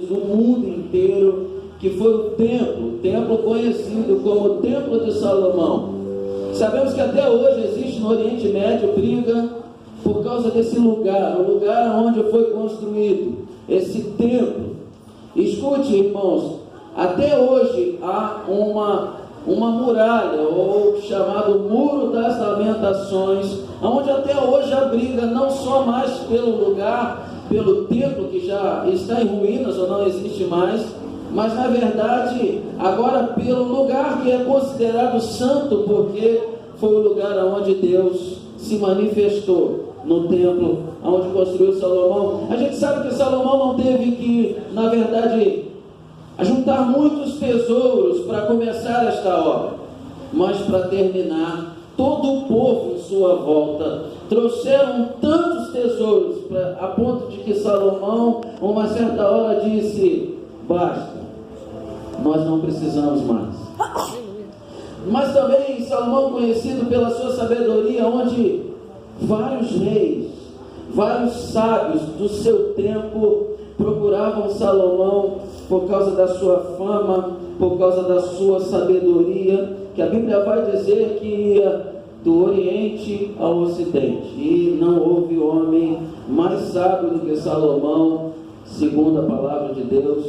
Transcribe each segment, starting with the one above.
do mundo inteiro, que foi o templo conhecido como o Templo de Salomão. Sabemos que até hoje existe no Oriente Médio briga por causa desse lugar, o lugar onde foi construído esse templo. Escute, irmãos, até hoje há uma muralha, ou chamado Muro das Lamentações, onde até hoje há briga não só mais pelo lugar, pelo templo que já está em ruínas ou não existe mais, mas na verdade agora pelo lugar que é considerado santo, porque foi o lugar onde Deus se manifestou no templo onde construiu Salomão. A gente sabe que Salomão não teve que, na verdade, juntar muitos tesouros para começar esta obra, mas para terminar, todo o povo em sua volta trouxeram tantos tesouros a ponto de que Salomão, uma certa hora, disse: basta, nós não precisamos mais. Mas também Salomão, conhecido pela sua sabedoria, onde vários reis, vários sábios do seu tempo procuravam Salomão por causa da sua fama, por causa da sua sabedoria, que a Bíblia vai dizer que ia do Oriente ao Ocidente, e não houve homem mais sábio do que Salomão, segundo a palavra de Deus,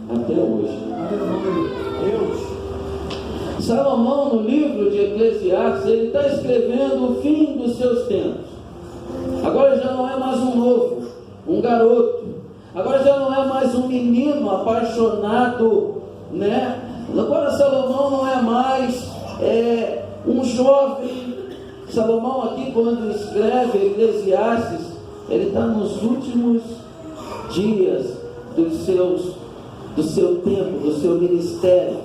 até hoje. Salomão, no livro de Eclesiastes, ele está escrevendo o fim dos seus tempos. Agora já não é mais um novo, um garoto. Agora já não é mais um menino apaixonado, né? Agora Salomão não é mais um jovem. Salomão aqui, quando escreve Eclesiastes, ele está nos últimos dias do seu tempo, do seu ministério.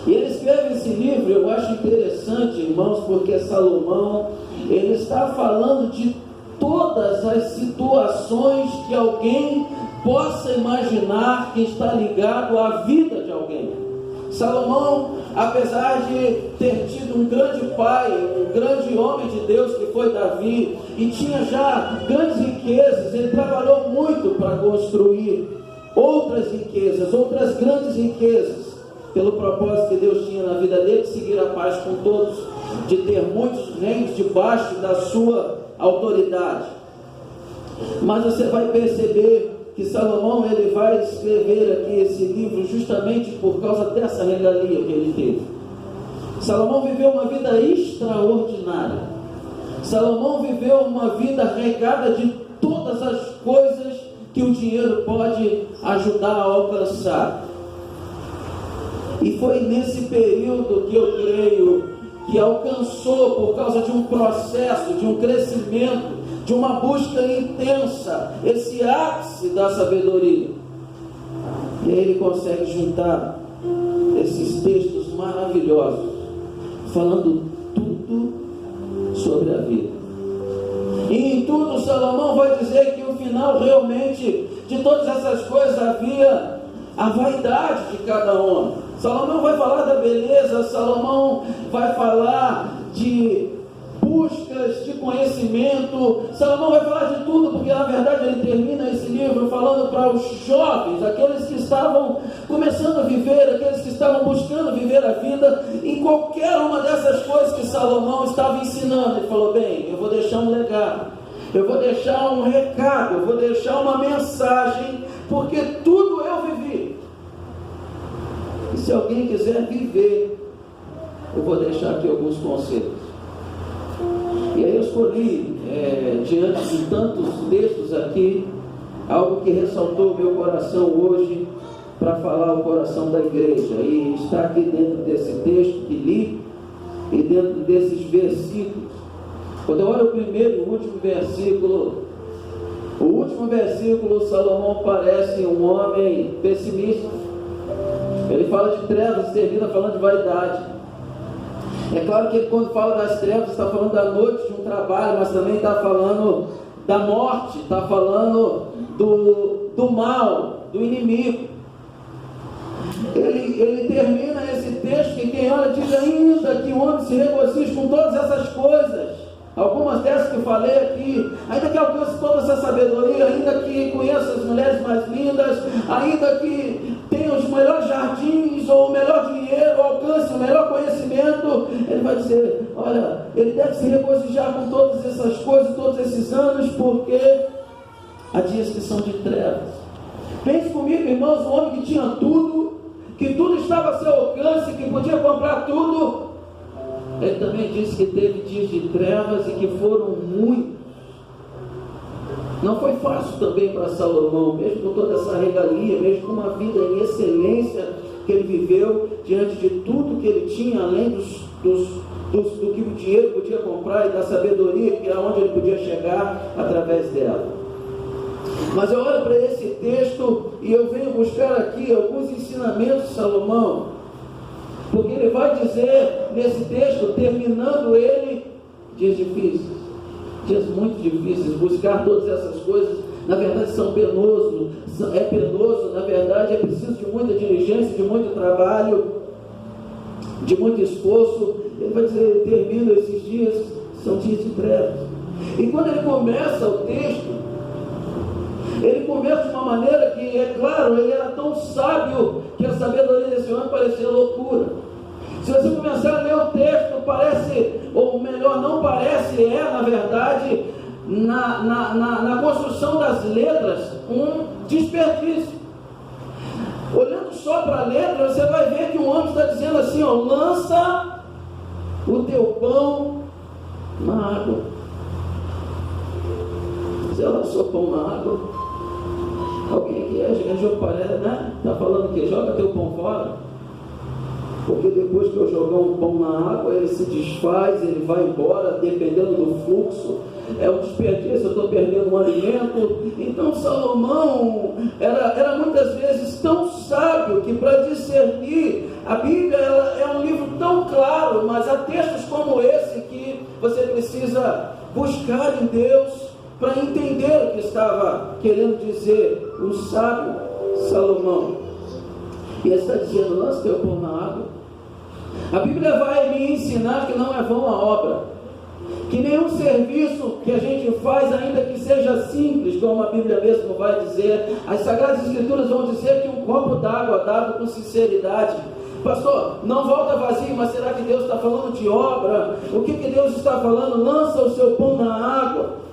E ele escreve esse livro, eu acho interessante, irmãos, porque Salomão, ele está falando de todas as situações que alguém possa imaginar que está ligado à vida de alguém. Salomão, apesar de ter tido um grande pai, um grande homem de Deus que foi Davi, e tinha já grandes riquezas, ele trabalhou muito para construir outras riquezas, outras grandes riquezas, pelo propósito que Deus tinha na vida dele, de seguir a paz com todos, de ter muitos reinos debaixo da sua autoridade. Mas você vai perceber que Salomão, ele vai escrever aqui esse livro justamente por causa dessa regalia que ele teve. Salomão viveu uma vida extraordinária. Salomão viveu uma vida regada de todas as coisas que o dinheiro pode ajudar a alcançar. E foi nesse período que eu creio que alcançou, por causa de um processo, de um crescimento, de uma busca intensa, esse ápice da sabedoria. E aí ele consegue juntar esses textos maravilhosos, falando tudo sobre a vida. E em tudo Salomão vai dizer que no final realmente de todas essas coisas havia a vaidade de cada homem. Salomão vai falar da beleza, Salomão vai falar de buscas de conhecimento, Salomão vai falar de tudo, porque na verdade ele termina esse livro falando para os jovens, aqueles que estavam começando a viver, aqueles que estavam buscando viver a vida, em qualquer uma dessas coisas que Salomão estava ensinando. Ele falou: bem, eu vou deixar um legado, eu vou deixar um recado, eu vou deixar uma mensagem, porque tudo eu vivi. E se alguém quiser viver, eu vou deixar aqui alguns conselhos. E aí eu escolhi, diante de tantos textos aqui, algo que ressaltou o meu coração hoje, para falar o coração da igreja. E está aqui dentro desse texto que li, e dentro desses versículos. Quando eu olho o primeiro e o último versículo, Salomão parece um homem pessimista. Ele fala de trevas e termina falando de vaidade. É claro que quando fala das trevas, está falando da noite de um trabalho, mas também está falando da morte, está falando do mal, do inimigo. Ele termina esse texto que quem olha diz ainda que o homem se regozija com todas essas coisas, algumas dessas que eu falei aqui, ainda que alcance toda essa sabedoria, ainda que conheça as mulheres mais lindas, ainda que tenha os melhores jardins, ou o melhor dinheiro, ou alcance o melhor conhecimento, ele vai dizer, olha, ele deve se regozijar com todas essas coisas, todos esses anos, porque há dias que são de trevas. Pense comigo, irmãos, um homem que tinha tudo, que tudo estava a seu alcance, que podia comprar tudo, ele também disse que teve dias de trevas e que foram muitos. Não foi fácil também para Salomão, mesmo com toda essa regalia, mesmo com uma vida em excelência que ele viveu, diante de tudo que ele tinha, além do que o dinheiro podia comprar e da sabedoria, que era onde ele podia chegar através dela. Mas eu olho para esse texto e eu venho buscar aqui alguns ensinamentos de Salomão, porque ele vai dizer nesse texto, terminando ele, dias difíceis, dias muito difíceis. Buscar todas essas coisas, na verdade são penoso, na verdade é preciso de muita diligência, de muito trabalho, de muito esforço. Ele vai dizer, termina esses dias, são dias de trevas. E quando ele começa o texto, ele começa de uma maneira que, é claro, ele era tão sábio que a sabedoria desse homem parecia loucura. Se você começar a ler o texto, parece, ou melhor, não parece, na verdade, na construção das letras, um desperdício. Olhando só para a letra, você vai ver que o homem está dizendo assim, ó, lança o teu pão na água. Você lançou pão na água? Alguém aqui parece, né? Está falando que joga teu pão fora, porque depois que eu jogar um pão na água, ele se desfaz, ele vai embora, dependendo do fluxo, é um desperdício, eu estou perdendo um alimento. Então Salomão era muitas vezes tão sábio que, para discernir, a Bíblia é um livro tão claro, mas há textos como esse que você precisa buscar em Deus para entender o que estava querendo dizer o sábio Salomão. E ele está dizendo, lança teu pão na água. A Bíblia vai me ensinar que não é vão a obra, que nenhum serviço que a gente faz, ainda que seja simples, como a Bíblia mesmo vai dizer, as Sagradas Escrituras vão dizer que um copo d'água dado com sinceridade, pastor, não volta vazio, mas será que Deus está falando de obra? O que Deus está falando? Lança o seu pão na água.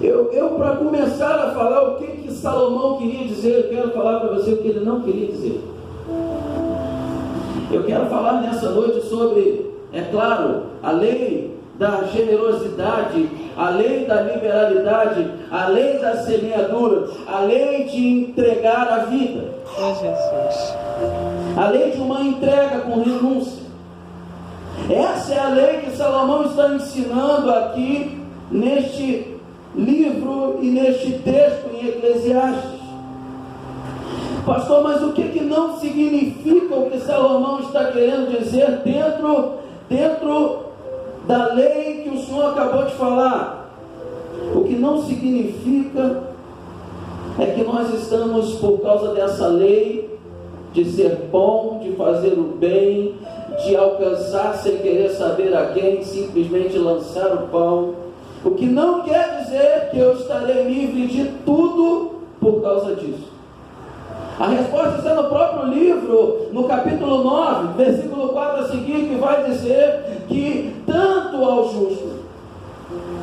Eu para começar a falar o que Salomão queria dizer, eu quero falar para você o que ele não queria dizer. Eu quero falar nessa noite sobre, é claro, a lei da generosidade, a lei da liberalidade, a lei da semeadura, a lei de entregar a vida. Oh, Jesus. A lei de uma entrega com renúncia. Essa é a lei que Salomão está ensinando aqui neste livro e neste texto em Eclesiastes. Pastor, mas o que não significa o que Salomão está querendo dizer dentro da lei que o senhor acabou de falar? O que não significa é que nós estamos, por causa dessa lei, de ser bom, de fazer o bem, de alcançar sem querer saber a quem, simplesmente lançar o pão. O que não quer dizer que eu estarei livre de tudo por causa disso. A resposta está no próprio livro, no capítulo 9, versículo 4 a seguir, que vai dizer que tanto ao justo,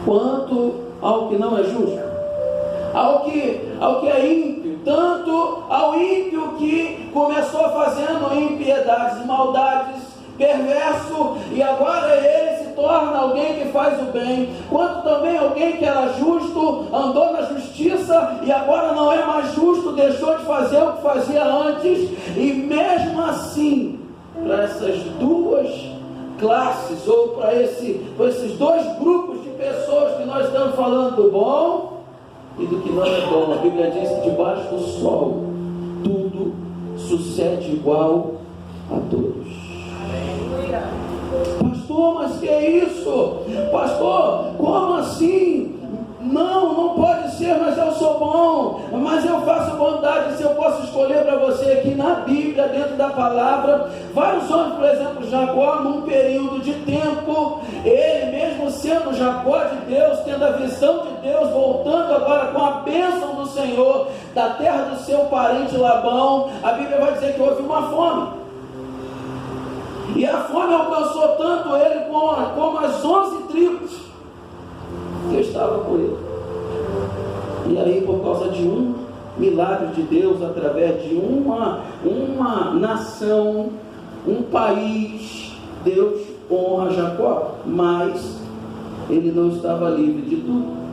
quanto ao que não é justo, ao que é ímpio, tanto ao ímpio que começou fazendo impiedades, maldades, perverso, e agora ele se torna alguém que faz o bem, quanto também alguém que era justo, andou na justiça, e agora não é mais justo, deixou de fazer o que fazia antes. E mesmo assim, para essas duas classes, ou para esses dois grupos de pessoas que nós estamos falando, do bom e do que não é bom, a Bíblia diz que debaixo do sol tudo sucede igual a todos. Pastor, mas que é isso? Pastor, como assim? Não pode ser, mas eu sou bom, mas eu faço bondade. Se eu posso escolher para você que na Bíblia, dentro da palavra, vários homens, por exemplo, Jacó, num período de tempo, ele mesmo sendo Jacó de Deus, tendo a visão de Deus, voltando agora com a bênção do Senhor, da terra do seu parente Labão, a Bíblia vai dizer que houve uma fome. E a fome alcançou tanto ele como as 11 tribos que estavam com ele. E aí, por causa de um milagre de Deus, através de uma nação, um país, Deus honra Jacó, mas ele não estava livre de tudo.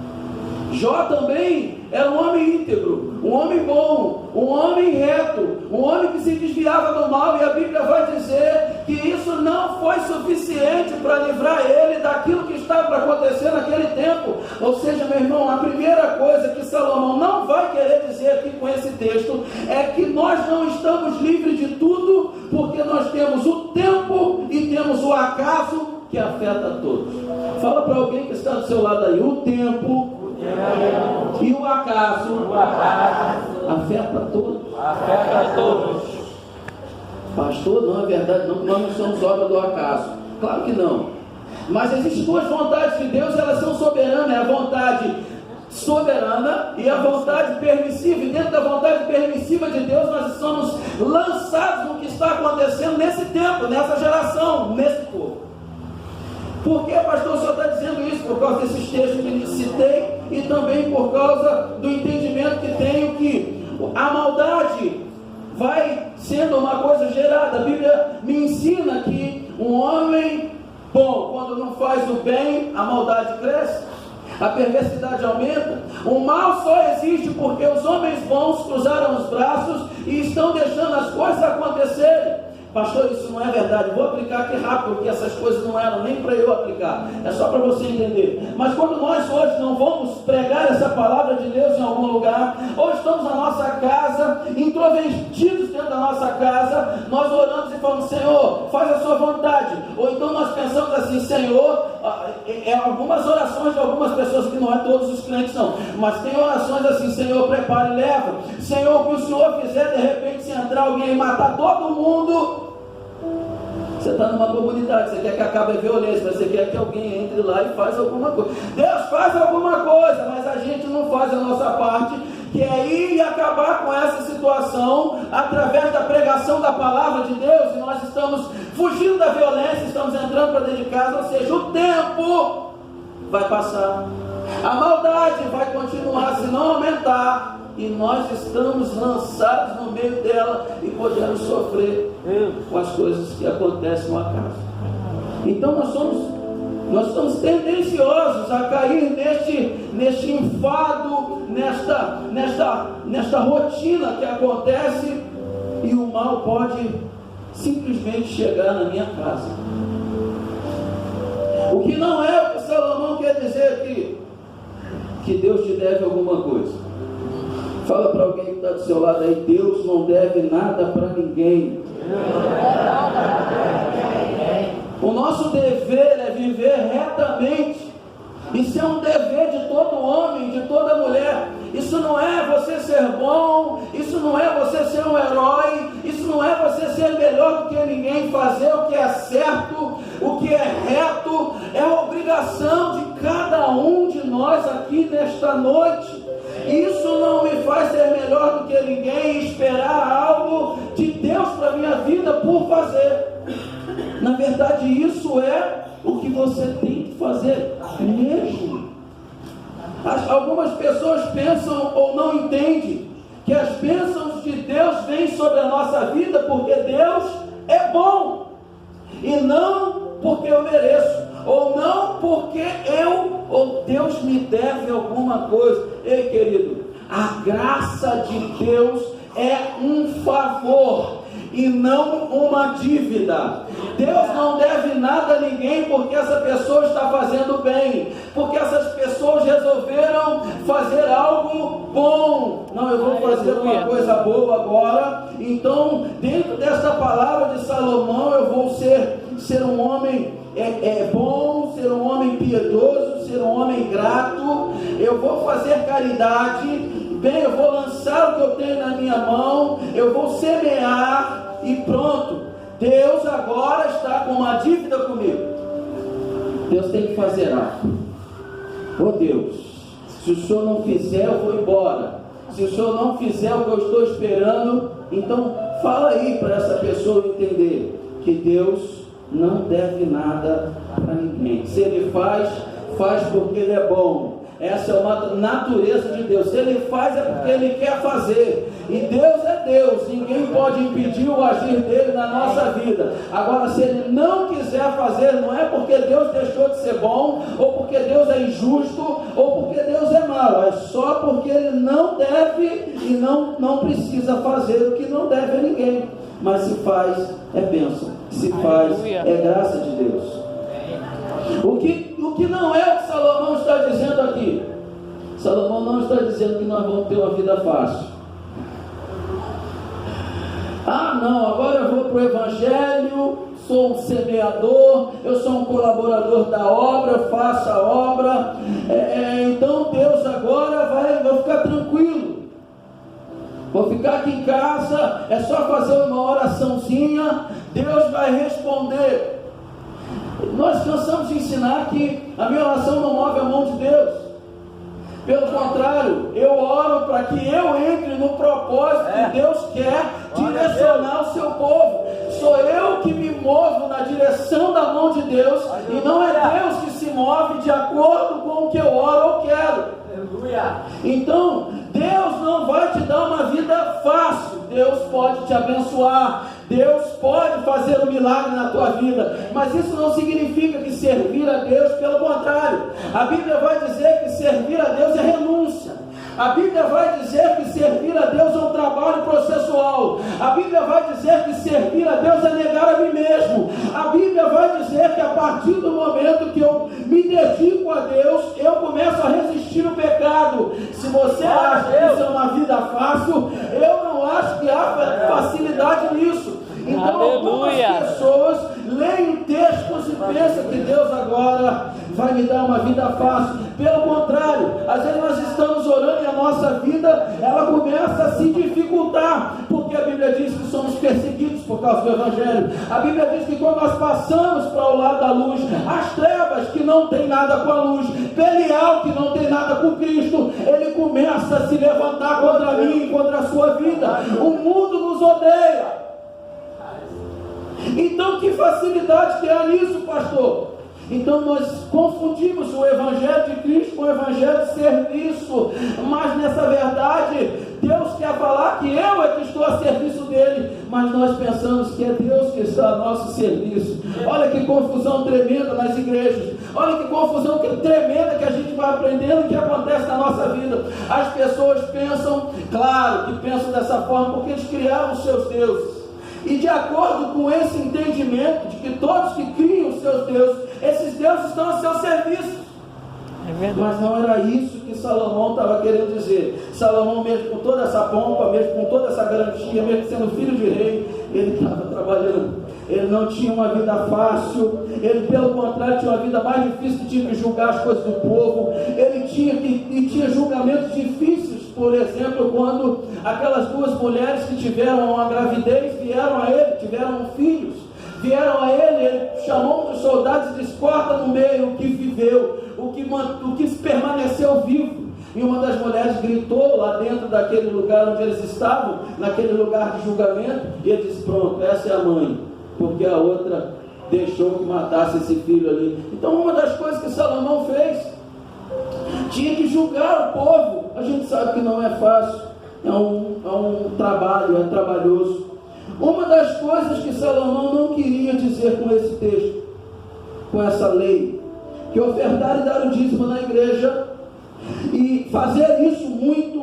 Jó também era um homem íntegro, um homem bom, um homem reto, um homem que se desviava do mal, e a Bíblia vai dizer que isso não foi suficiente para livrar ele daquilo que estava para acontecer naquele tempo. Ou seja, meu irmão, a primeira coisa que Salomão não vai querer dizer aqui com esse texto é que nós não estamos livres de tudo, porque nós temos o tempo e temos o acaso que afeta todos. Fala para alguém que está do seu lado aí: o tempo e o acaso afeta todos. Pastor, não é verdade, não, nós não somos obra do acaso. Claro que não. Mas existem duas vontades de Deus, elas são soberanas, é a vontade soberana e a vontade permissiva. E dentro da vontade permissiva de Deus, nós estamos lançados no que está acontecendo nesse tempo, nessa geração, nesse povo. Por que, pastor, o senhor está dizendo isso? Por causa desses textos que citei e também por causa do entendimento que tenho que a maldade vai sendo uma coisa gerada. A Bíblia me ensina que um homem bom, quando não faz o bem, a maldade cresce, a perversidade aumenta. O mal só existe porque os homens bons cruzaram os braços e estão deixando as coisas acontecerem. Pastor, isso não é verdade. Vou aplicar aqui rápido, porque essas coisas não eram nem para eu aplicar, é só para você entender. Mas quando nós hoje não vamos pregar essa palavra de Deus em algum lugar, ou estamos na nossa casa, introvertidos dentro da nossa casa, nós oramos e falamos: Senhor, faz a sua vontade. Ou então nós pensamos assim: Senhor, algumas orações de algumas pessoas, que não é todos os crentes não, mas tem orações assim: Senhor, prepara e leva. Senhor, o que o Senhor fizer, de repente, se entrar alguém e matar todo mundo. Você está numa comunidade, você quer que acabe a violência, mas você quer que alguém entre lá e faz alguma coisa. Deus faz alguma coisa, mas a gente não faz a nossa parte, que é ir e acabar com essa situação através da pregação da palavra de Deus. E nós estamos fugindo da violência, estamos entrando para dentro de casa. Ou seja, o tempo vai passar, a maldade vai continuar, se não aumentar, e nós estamos lançados no meio dela e podemos sofrer com as coisas que acontecem no acaso. Então nós estamos tendenciosos a cair neste enfado, nesta rotina que acontece, e o mal pode simplesmente chegar na minha casa. O que não é o que Salomão quer dizer aqui, que Deus te deve alguma coisa. Fala para alguém que está do seu lado aí: Deus não deve nada para ninguém. O nosso dever é viver retamente. Isso é um dever de todo homem, de toda mulher. Isso não é você ser bom, isso não é você ser um herói, isso não é você ser melhor do que ninguém, fazer o que é certo, o que é reto. É a obrigação de cada um de nós aqui nesta noite. Isso não me faz ser melhor do que ninguém e esperar algo de Deus para a minha vida por fazer. Na verdade, isso é o que você tem que fazer mesmo. Algumas pessoas pensam ou não entendem que as bênçãos de Deus vêm sobre a nossa vida porque Deus é bom, e não porque eu mereço, ou não porque ou Deus me deve alguma coisa. Ei, querido, a graça de Deus é um favor e não uma dívida. Deus não deve nada a ninguém porque essa pessoa está fazendo bem, porque essas pessoas resolveram fazer algo bom. Não, eu vou fazer uma coisa boa agora. Então, dentro dessa palavra de Salomão, eu vou ser um homem bom, ser um homem piedoso, ser um homem grato. Eu vou fazer caridade. bem, eu vou lançar o que eu tenho na minha mão, eu vou semear e pronto. Deus agora está com uma dívida comigo. Deus tem que fazer algo. Oh Deus, se o Senhor não fizer, eu vou embora. Se o Senhor não fizer o que eu estou esperando, então fala aí para essa pessoa entender que Deus não deve nada para ninguém. Se Ele faz, faz porque Ele é bom. Essa é uma natureza de Deus. Se Ele faz, é porque Ele quer fazer. E Deus é Deus. Ninguém pode impedir o agir dele na nossa vida. Agora, se Ele não quiser fazer, não é porque Deus deixou de ser bom, ou porque Deus é injusto, ou porque Deus é mau. É só porque Ele não deve e não precisa fazer o que não deve a ninguém. Mas se faz, é bênção. Se faz, é graça de Deus. O que não é o que Salomão está dizendo aqui. Salomão não está dizendo que nós vamos ter uma vida fácil. Ah não, agora eu vou para o Evangelho, sou um semeador, eu sou um colaborador da obra, eu faço a obra, então Deus agora vou ficar tranquilo. Vou ficar aqui em casa, é só fazer uma oraçãozinha, Deus vai responder. Nós cansamos de ensinar que a minha oração não move a mão de Deus. Pelo contrário, eu oro para que eu entre no propósito que Deus quer direcionar o seu povo. Sou eu que me movo na direção da mão de Deus, e não é Deus que se move de acordo com o que eu oro ou quero. Então, Deus não vai te dar uma vida fácil. Deus pode te abençoar, Deus pode fazer um milagre na tua vida, mas isso não significa que servir a Deus, pelo contrário, a Bíblia vai dizer que servir a Deus é renúncia. A Bíblia vai dizer que servir a Deus é um trabalho processual. A Bíblia vai dizer que servir a Deus é negar a mim mesmo. A Bíblia vai dizer que a partir do momento que eu me dedico a Deus, eu começo a resistir o pecado. Se você acha que isso é uma vida fácil, eu não acho que há facilidade nisso. Então algumas pessoas leem textos e pensam que Deus agora vai me dar uma vida fácil. Pelo contrário, às vezes nós estamos orando e a nossa vida, ela começa a se dificultar, porque a Bíblia diz que somos perseguidos por causa do Evangelho. A Bíblia diz que quando nós passamos para o lado da luz, as trevas que não tem nada com a luz, Belial que não tem nada com Cristo, ele começa a se levantar contra mim e contra a sua vida. O mundo nos odeia. Então que facilidade que há nisso, pastor? Então nós confundimos o Evangelho de Cristo com o Evangelho de serviço, mas nessa verdade Deus quer falar que eu é que estou a serviço dele, mas nós pensamos que é Deus que está a nosso serviço. Olha que confusão tremenda nas igrejas, olha que confusão tremenda que a gente vai aprendendo que acontece na nossa vida. As pessoas pensam, claro que pensam dessa forma porque eles criaram os seus deuses. E de acordo com esse entendimento de que todos que criam os seus deuses, esses deuses estão a seu serviço. Mas não era isso que Salomão estava querendo dizer. Salomão, mesmo com toda essa pompa, mesmo com toda essa garantia, mesmo sendo filho de rei, ele estava trabalhando. Ele não tinha uma vida fácil, ele pelo contrário tinha uma vida mais difícil, tinha que julgar as coisas do povo, ele tinha julgamentos difíceis. Por exemplo, quando aquelas duas mulheres que tiveram uma gravidez vieram a ele, tiveram filhos, vieram a ele, ele chamou um dos soldados e disse: corta no meio o que viveu, o que permaneceu vivo. E uma das mulheres gritou lá dentro daquele lugar onde eles estavam, naquele lugar de julgamento, e ele disse: pronto, essa é a mãe, porque a outra deixou que matasse esse filho ali. Então uma das coisas que Salomão fez, tinha que julgar o povo. A gente sabe que não é fácil, é um trabalho, é trabalhoso. Uma das coisas que Salomão não queria dizer com esse texto, com essa lei, que ofertar e dar o dízimo na igreja, e fazer isso muito,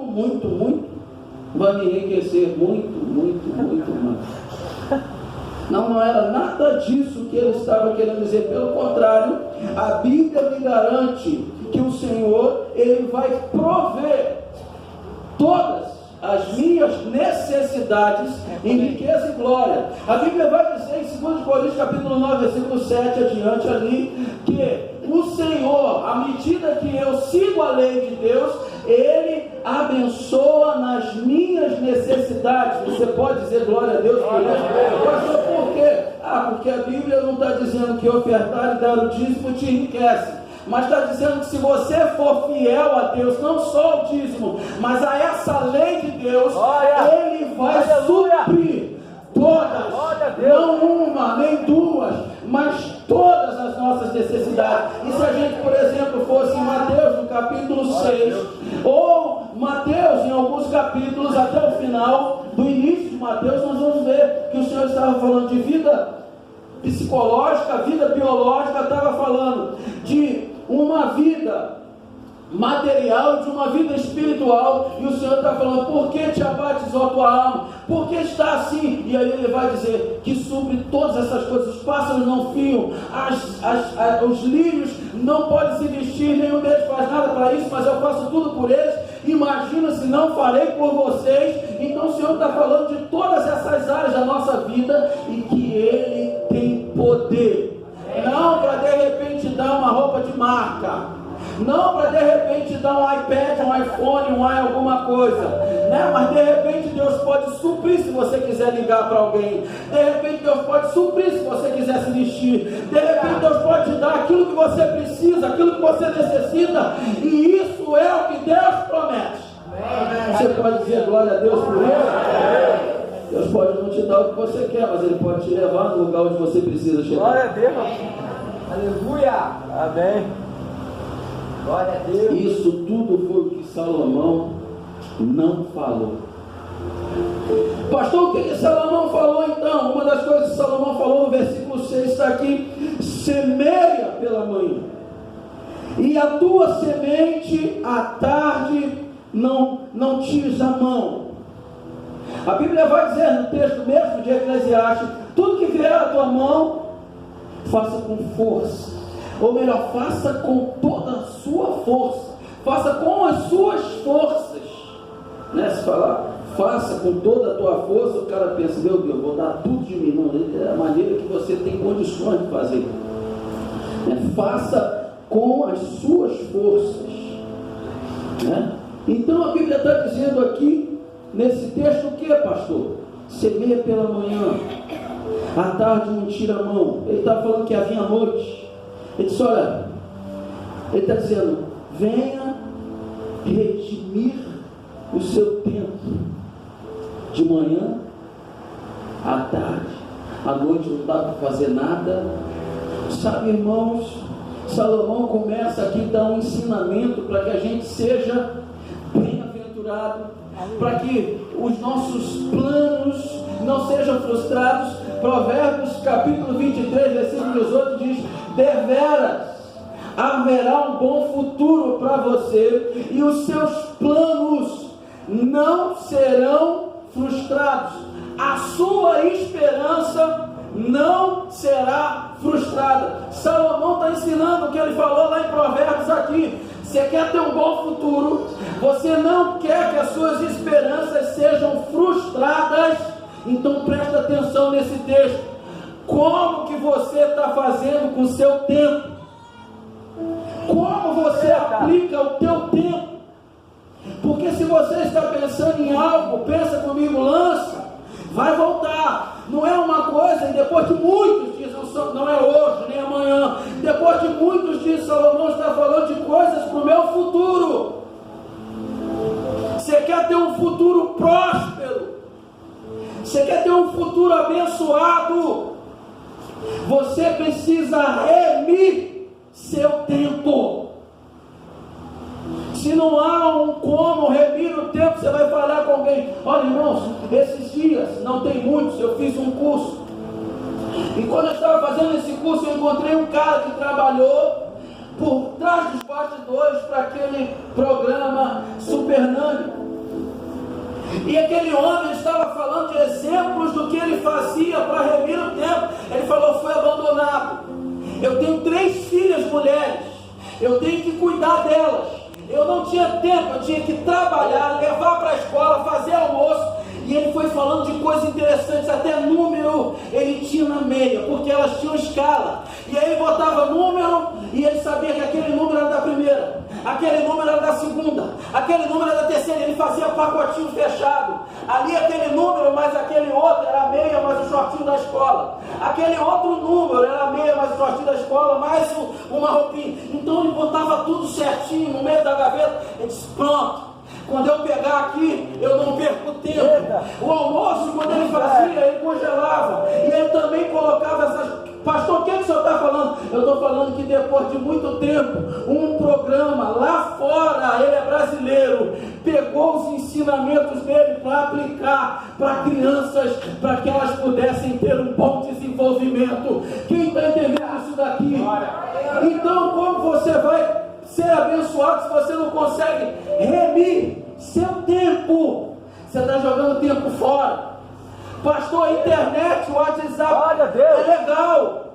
vai me enriquecer muito. Não era nada disso que ele estava querendo dizer. Pelo contrário, a Bíblia me garante que o Senhor, ele vai prover todas as minhas necessidades em riqueza e glória. A Bíblia vai dizer em 2 Coríntios capítulo 9, versículo 7 adiante ali, que o Senhor, à medida que eu sigo a lei de Deus, Ele abençoa nas minhas necessidades. Você pode dizer glória a Deus por isso? Pastor, por quê? Porque a Bíblia não está dizendo que ofertar e dar o dízimo te enriquece, mas está dizendo que se você for fiel a Deus, não só o dízimo, mas a essa lei de Deus, Ele vai suprir todas, não uma, nem duas, mas todas as nossas necessidades. E se a gente, por exemplo, fosse em Mateus, no capítulo 6, ou Mateus, em alguns capítulos, até o final, do início de Mateus, nós vamos ver que o Senhor estava falando de vida psicológica, vida biológica, estava falando de uma vida material e de uma vida espiritual, e o Senhor está falando: por que te abates, ó tua alma? Por que está assim? E aí Ele vai dizer que supre todas essas coisas. Os pássaros não fiam, os lírios não podem se vestir, nenhum deles faz nada para isso, mas eu faço tudo por eles. Imagina se não farei por vocês. Então o Senhor está falando de todas essas áreas da nossa vida, e que Ele tem poder, não para de repente dar uma roupa de marca, não para de repente dar um iPad, um iPhone, alguma coisa, né? Mas de repente Deus pode suprir se você quiser ligar para alguém. De repente Deus pode suprir se você quiser se vestir. De repente Deus pode te dar aquilo que você precisa, aquilo que você necessita. E isso é o que Deus promete. Você pode dizer glória a Deus por isso? Deus pode não te dar o que você quer, mas Ele pode te levar no lugar onde você precisa chegar. Glória a Deus. Aleluia. Amém. Glória a Deus. Isso tudo foi o que Salomão não falou. Pastor, o que Salomão falou então? Uma das coisas que Salomão falou no versículo 6 está aqui: semeia pela manhã, e a tua semente à tarde não tires a mão. A Bíblia vai dizer no texto mesmo de Eclesiastes: tudo que vier à tua mão, faça com força. Ou melhor, faça com toda a sua força, faça com as suas forças, né? Se falar, faça com toda a tua força, o cara pensa: meu Deus, vou dar tudo de mim. Não, é a maneira que você tem condições de fazer, né? Faça com as suas forças, né? Então a Bíblia está dizendo aqui, nesse texto, o que, pastor? Semeia pela manhã, à tarde não tira a mão. Ele está falando que havia noite. Ele disse: olha, Ele está dizendo: venha redimir o seu tempo, de manhã, à tarde, à noite não dá para fazer nada. Sabe, irmãos, Salomão começa aqui a dar um ensinamento para que a gente seja bem-aventurado, para que os nossos planos não sejam frustrados. Provérbios capítulo 23, versículo 18 diz: deveras haverá um bom futuro para você, e os seus planos não serão frustrados. A sua esperança não será frustrada. Salomão está ensinando o que ele falou lá em Provérbios aqui. Você quer ter um bom futuro, você não quer que as suas esperanças sejam frustradas. Então presta atenção nesse texto. Como que você está fazendo com o seu tempo? Como você aplica o teu tempo? Porque se você está pensando em algo, pensa comigo, lança, vai voltar. Não é uma coisa, e depois de muitos dias, não é hoje, nem amanhã, depois de muitos dias, Salomão está falando de coisas para o meu futuro. Você quer ter um futuro próspero? Você quer ter um futuro abençoado? Você precisa remir seu tempo. Se não há como remir o tempo, você vai falar com alguém: olha, irmãos, esses dias, não tem muitos, eu fiz um curso, e quando eu estava fazendo esse curso, eu encontrei um cara que trabalhou por trás dos bastidores para aquele programa Super Nani. E aquele homem estava falando de exemplos do que ele fazia para remir o tempo. Ele falou: fui abandonado, eu tenho 3 filhas mulheres, eu tenho que cuidar delas, eu não tinha tempo, eu tinha que trabalhar, levar para a escola, fazer almoço. E ele foi falando de coisas interessantes, até número ele tinha na meia, porque elas tinham escala. E aí ele botava número, e ele sabia que aquele número era da primeira, aquele número era da segunda, aquele número era da terceira, ele fazia pacotinho fechado, ali aquele número, mas aquele outro era a meia, mais o shortinho da escola, aquele outro número era a meia, mais o shortinho da escola, mais uma roupinha. Então ele botava tudo certinho no meio da gaveta. Ele disse: pronto, quando eu pegar aqui, eu não perco tempo. O almoço, quando ele fazia, ele congelava, e ele também colocava essas... Pastor, o que o senhor está falando? Eu estou falando que depois de muito tempo, um programa lá fora, ele é brasileiro, pegou os ensinamentos dele para aplicar para crianças, para que elas pudessem ter um bom desenvolvimento. Quem está entendendo isso daqui? Então, como você vai ser abençoado se você não consegue remir seu tempo? Você está jogando tempo fora. Pastor, a internet, o WhatsApp é legal,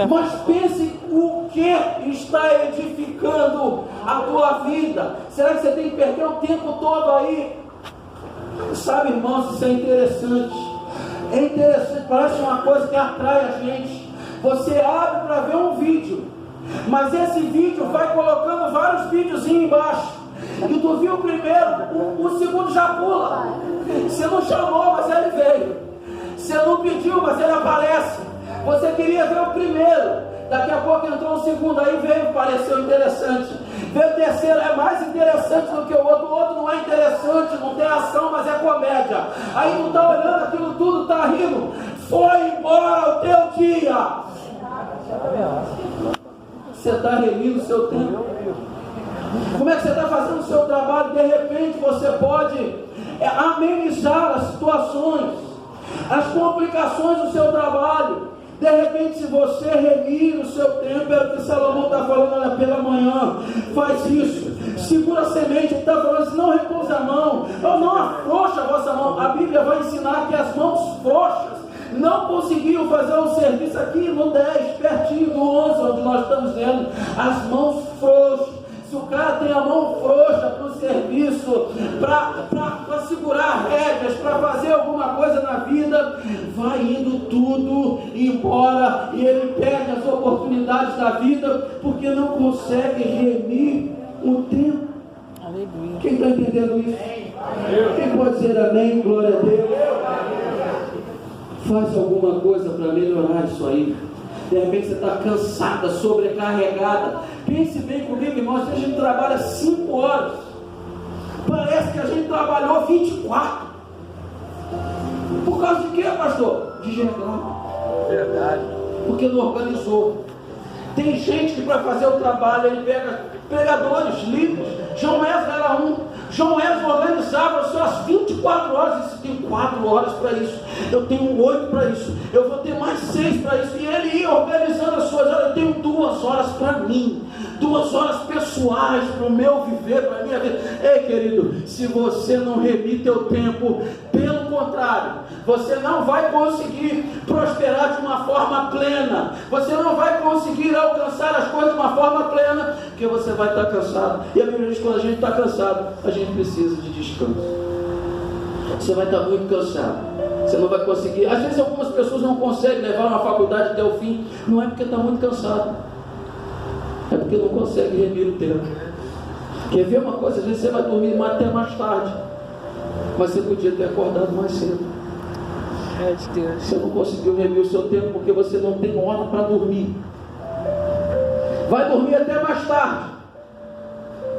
mas pense o que está edificando a tua vida. Será que você tem que perder o tempo todo aí? Sabe, irmãos, isso é interessante. É interessante, parece uma coisa que atrai a gente. Você abre para ver um vídeo, mas esse vídeo vai colocando vários videozinhos embaixo. E tu viu o primeiro, o segundo já pula. Você não chamou, mas ele veio. Você não pediu, mas ele aparece. Você queria ver o primeiro, daqui a pouco entrou o segundo, aí veio, pareceu interessante. Veio o terceiro, é mais interessante do que o outro não é interessante, não tem ação, mas é comédia. Aí tu está olhando aquilo tudo, está rindo. Foi embora o teu dia. Você está remindo o seu tempo. Como é que você está fazendo o seu trabalho? De repente você pode amenizar as situações, as complicações do seu trabalho. De repente, se você remir o seu tempo, é o que Salomão está falando: olha, pela manhã, faz isso, segura a semente. Ele está falando assim: não repouse a mão, não afrouxe a vossa mão. A Bíblia vai ensinar que as mãos frouxas não conseguiam fazer o serviço. Aqui no 10, pertinho do 11, onde nós estamos vendo, as mãos frouxas. Se o cara tem a mão frouxa para o serviço, para segurar rédeas, para fazer alguma coisa na vida, vai indo tudo embora, e ele perde as oportunidades da vida, porque não consegue remir o tempo. Aleluia. Quem está entendendo isso? Quem pode dizer amém? Glória a Deus. Faz alguma coisa para melhorar isso aí. De repente você está cansada, sobrecarregada. Pense bem comigo, irmãos. A gente trabalha 5 horas, parece que a gente trabalhou 24. Por causa de quê, pastor? De jejuar. Verdade. Porque não organizou. Tem gente que para fazer o trabalho ele pega pregadores, livros. João Wesley era um. João Wesley organizava suas 24 horas. E se tem 4 horas para isso, eu tenho 8 para isso, eu vou ter mais 6 para isso. E ele ia organizando as suas horas. Eu tenho 2 horas para mim, 2 horas pessoais para o meu viver, para a minha vida. Ei, querido, se você não remir teu tempo, pelo contrário, você não vai conseguir prosperar de uma forma plena. Você não vai conseguir alcançar as coisas de uma forma plena, porque você vai estar cansado. E a Bíblia diz que quando a gente está cansado, a gente precisa de descanso. Você vai estar muito cansado, você não vai conseguir. Às vezes algumas pessoas não conseguem levar uma faculdade até o fim. Não é porque está muito cansado, é porque não consegue remir o tempo. Quer ver uma coisa? Às vezes você vai dormir até mais tarde, mas você podia ter acordado mais cedo. Você não conseguiu remir o seu tempo porque você não tem hora para dormir. Vai dormir até mais tarde.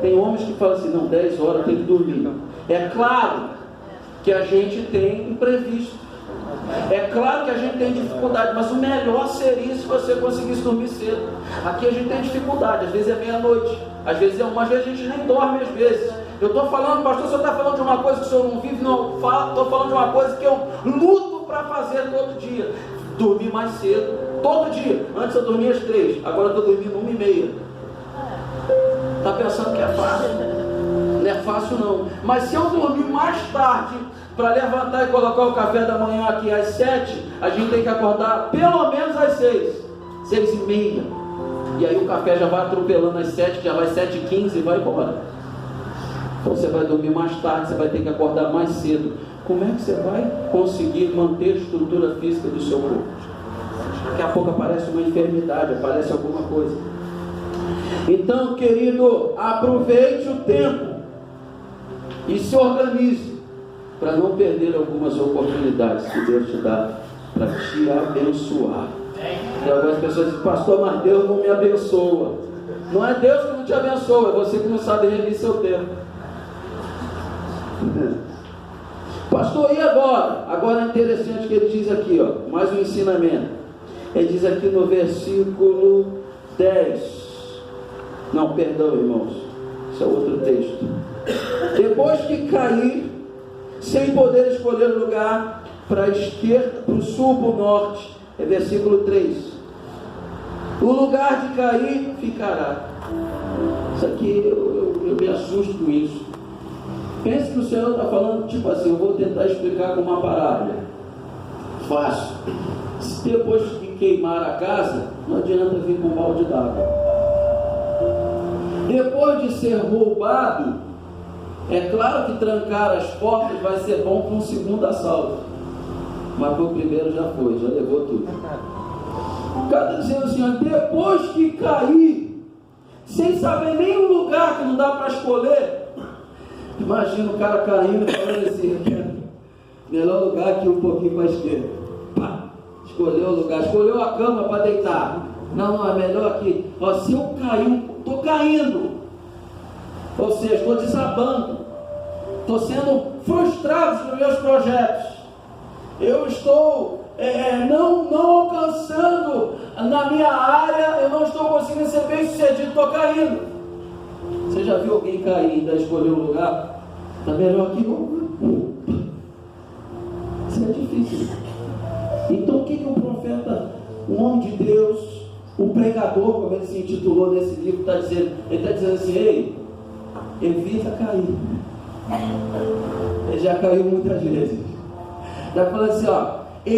Tem homens que falam assim: não, 10 horas tem que dormir. É claro que a gente tem imprevisto, é claro que a gente tem dificuldade, mas o melhor seria se você conseguisse dormir cedo. Aqui a gente tem dificuldade, às vezes é meia-noite, às vezes é 1, às vezes a gente nem dorme às vezes. Eu estou falando, pastor, o senhor está falando de uma coisa que o senhor não vive? Não, estou falando de uma coisa que eu luto para fazer todo dia. Dormir mais cedo, todo dia. Antes eu dormia às 3, agora eu estou dormindo 1h30. Está pensando que é fácil? Não é fácil não. Mas se eu dormir mais tarde, para levantar e colocar o café da manhã aqui às 7, a gente tem que acordar pelo menos às 6, 6h30. E aí o café já vai atropelando às 7, já vai 7h15 e vai embora. Então você vai dormir mais tarde, você vai ter que acordar mais cedo. Como é que você vai conseguir manter a estrutura física do seu corpo? Daqui a pouco aparece uma enfermidade, aparece alguma coisa. Então, querido, aproveite o tempo e se organize para não perder algumas oportunidades que Deus te dá para te abençoar. E algumas pessoas dizem: pastor, mas Deus não me abençoa. Não é Deus que não te abençoa, é você que não sabe gerir seu tempo. Pastor, e agora? Agora é interessante que ele diz aqui, ó, mais um ensinamento. Ele diz aqui no versículo 10. Não, perdão, irmãos, esse é outro texto. Depois que cair, sem poder escolher o lugar para a esquerda, para o sul, para o norte, é versículo 3. O lugar de cair ficará. Isso aqui eu me assusto com isso. Pense que o Senhor está falando tipo assim: eu vou tentar explicar com uma parábola. Fácil. Se depois de queimar a casa, não adianta vir com um balde d'água. Depois de ser roubado, é claro que trancar as portas vai ser bom para um segundo assalto, mas para o primeiro já foi, já levou tudo. O cara está dizendo assim: ó, depois que cair, sem saber nem o lugar que não dá para escolher. Imagina o cara caindo e falando assim: melhor lugar aqui um pouquinho para a esquerda. Pá, escolheu o lugar, escolheu a cama para deitar. Não, é melhor aqui. Ó, se eu cair, estou caindo. Ou seja, estou desabando. Estou sendo frustrado nos meus projetos. Eu estou não alcançando na minha área, eu não estou conseguindo ser bem sucedido, estou caindo. Você já viu alguém cair e ainda escolher um lugar? Está melhor aqui, não? Isso é difícil. Então o que o profeta, o homem de Deus, o pregador, como ele se intitulou nesse livro, está dizendo? Ele está dizendo assim: ei, evita cair. Ele já caiu muitas vezes. Está falando assim: ó,